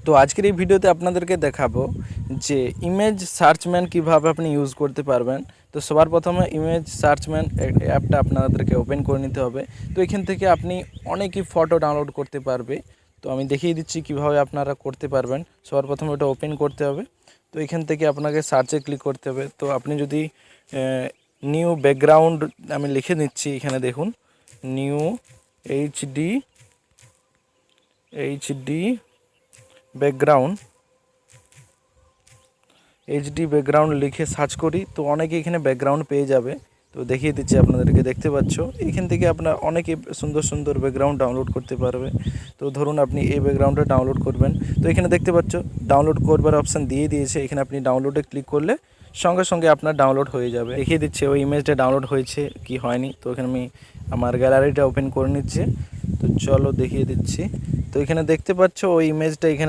তো আজকের এই ভিডিওতে আপনাদেরকে দেখাবো যে ইমেজ সার্চম্যান কিভাবে আপনি ইউজ করতে পারবেন। তো সবার প্রথমে ইমেজ সার্চম্যান অ্যাপটা আপনাদেরকে ওপেন করে নিতে হবে। তো এখান থেকে আপনি অনেকই ফটো ডাউনলোড করতে পারবে। তো আমি দেখিয়ে দিচ্ছি কিভাবে আপনারা করতে পারবেন। সবার প্রথমে ওটা ওপেন করতে হবে। তো এখান থেকে আপনাকে সার্চে ক্লিক করতে হবে। তো আপনি যদি নিউ ব্যাকগ্রাউন্ড আমি লিখে নিচ্ছি, এখানে দেখুন নিউ এইচডি ব্যাকগ্রাউন্ড লিখে সার্চ করি, তো অনেকে এখানে ব্যাকগ্রাউন্ড পেয়ে যাবে। তো দেখিয়ে দিচ্ছি আপনাদেরকে, দেখতে পাচ্ছ এখান থেকে আপনার অনেকে সুন্দর সুন্দর ব্যাকগ্রাউন্ড ডাউনলোড করতে পারবে। তো ধরুন আপনি এই ব্যাকগ্রাউন্ডটা ডাউনলোড করবেন, তো এখানে দেখতে পাচ্ছ ডাউনলোড করবার অপশান দিয়ে দিয়েছে। এখানে আপনি ডাউনলোডে ক্লিক করলে সঙ্গে সঙ্গে আপনার ডাউনলোড হয়ে যাবে। দেখিয়ে দিচ্ছে ওই ইমেজটা ডাউনলোড হয়েছে কি হয়নি। তো এখানে আমি আমার গ্যালারিটা ওপেন করে নিচ্ছি। তো চলো দেখিয়ে দিচ্ছি। তো এখানে দেখতে পাচ্ছ ওই ইমেজটা এখানে